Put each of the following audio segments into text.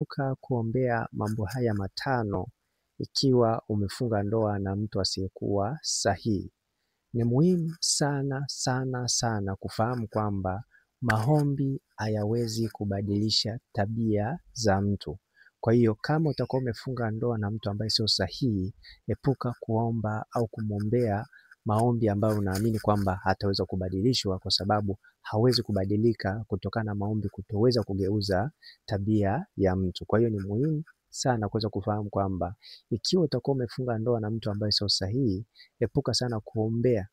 Epuka kuombea mambo haya matano ikiwa umefunga ndoa na mtu asiyekuwa sahihi. Ni muhimu sana sana sana kufahamu kwamba maombi hayawezi kubadilisha tabia za mtu. Kwa hiyo kama utakuwa umefunga ndoa na mtu ambaye sio sahihi, epuka kuomba au kumwombea maombi ambayo unaamini kwamba hataweza kubadilishwa, kwa sababu hawezi kubadilika kutokana na maombi kutoweza kugeuza tabia ya mtu. Kwa hiyo ni muhimu sana kuweza kufahamu kwamba ikiwa utakuwa umefunga ndoa na mtu ambaye sio sahihi, epuka sana kuombea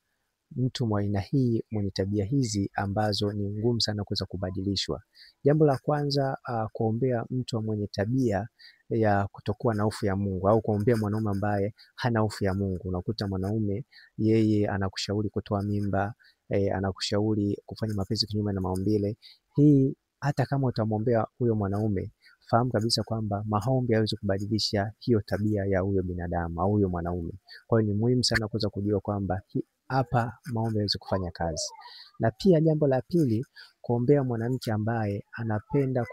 mtu wa aina hii mwenye tabia hizi ambazo ni ngumu sana kuweza kubadilishwa. Jambo la kwanza, kuombea mtu mwenye tabia ya kutokuwa na hofu ya Mungu, au kuombea mwanaume ambaye hana hofu ya Mungu. Unakuta mwanaume yeye anakushauri kutoa mimba, anakushauri kufanya mapenzi kinyume na maumbile. Hii hata kama utamwombea huyo mwanaume, fahamu kabisa kwamba maombi hayawezi kubadilisha hiyo tabia ya huyo binadamu au huyo mwanaume. Kwa hiyo ni muhimu sana kuweza kujua kwamba hapa maombi hayawezi kufanya kazi. Na pia jambo la pili, kuombea mwanamke ambaye anapenda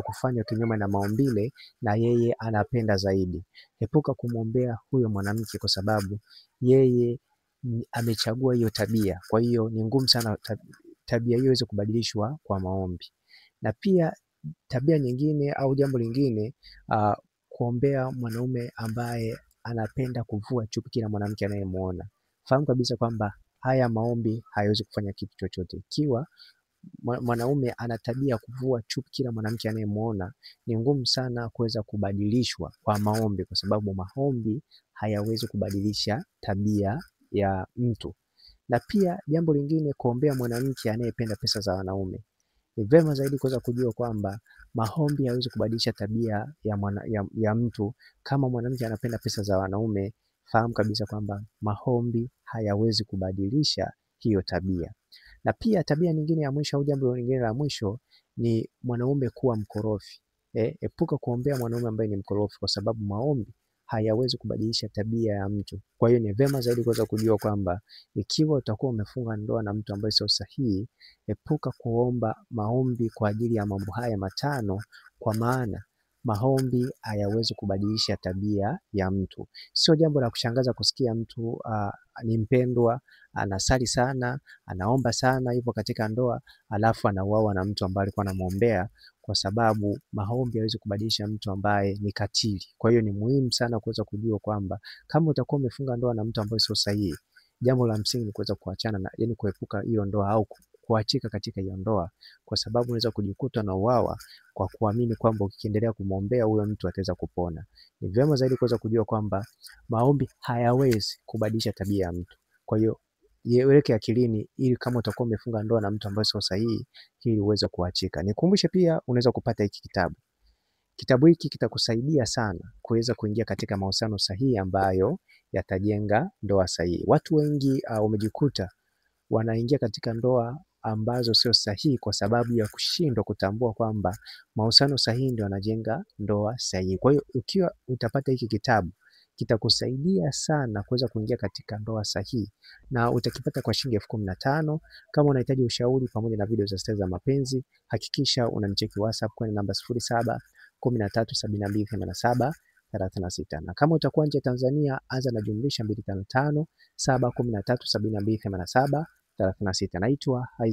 kufanywa kinyume na maumbile na yeye anapenda zaidi. Epuka kumwombea huyo mwanamke kwa sababu yeye amechagua hiyo tabia. Kwa hiyo ni ngumu sana tabia hiyo iweze kubadilishwa kwa maombi. Na pia tabia nyingine au jambo lingine, kuombea mwanaume ambaye anapenda kuvua chupi kila mwanamke anayemuona. Fahamu kabisa kwamba haya maombi hayawezi kufanya kitu chochote. Ikiwa mwanaume ana tabia kuvua chupi kila mwanamke anayemuona, ni ngumu sana kuweza kubadilishwa kwa maombi, kwa sababu maombi hayawezi kubadilisha tabia ya mtu. Na pia jambo lingine, kuombea mwanamke anayependa pesa za wanaume. Ni vyema zaidi kuweza kujua kwamba maombi hayawezi kubadilisha tabia ya mtu. Kama mwanamke anapenda pesa za wanaume, fahamu kabisa kwamba maombi hayawezi kubadilisha hiyo tabia. Na pia tabia nyingine ya mwisho au jambo lingine la mwisho ni mwanaume kuwa mkorofi. Epuka kuombea mwanaume ambaye ni mkorofi, kwa sababu maombi hayawezi kubadilisha tabia ya mtu. Kwa hiyo ni vyema zaidi kuweza kujua kwamba ikiwa utakuwa umefunga ndoa na mtu ambaye sio sahihi, epuka kuomba maombi kwa ajili ya mambo haya matano, kwa maana maombi hayawezi kubadilisha tabia ya mtu. Sio jambo la kushangaza kusikia mtu ni mpendwa, anasali sana, anaomba sana hivyo katika ndoa, alafu anauawa na mtu ambaye alikuwa anamwombea, kwa sababu maombi hayawezi kubadilisha mtu ambaye ni katili. Kwa hiyo ni muhimu sana kuweza kujua kwamba kama utakuwa umefunga ndoa na mtu ambaye sio sahihi, jambo la msingi ni kuweza kuachana na, yani kuepuka hiyo ndoa au kuachika katika hiyo ndoa, kwa sababu unaweza kujikuta na uawa kwa kuamini kwamba ukiendelea kumwombea huyo mtu ataweza kupona. Ni vyema zaidi kuweza kujua kwamba maombi hayawezi kubadilisha tabia ya mtu. Kwa hiyo iweke akilini, ili kama utakuwa umefunga ndoa na mtu ambaye sio sahihi, ili uweze kuachika. Nikumbushe pia unaweza kupata hiki kitabu. Kitabu hiki kitakusaidia sana kuweza kuingia katika mahusiano sahihi ambayo yatajenga ndoa sahihi. Watu wengi wamejikuta wanaingia katika ndoa ambazo sio sahihi kwa sababu ya kushindwa kutambua kwamba mahusiano sahihi ndio yanajenga ndoa sahihi. Kwa hiyo ukiwa utapata hiki kitabu, kitakusaidia sana kuweza kuingia katika ndoa sahihi, na utakipata kwa shilingi 15,000. Kama unahitaji ushauri pamoja na video za siri za mapenzi, hakikisha unanicheki WhatsApp kwa namba 0713728736. Na kama utakuwa nje ya Tanzania, anza na jumlisha 255 713728736. Naitwa Isaac.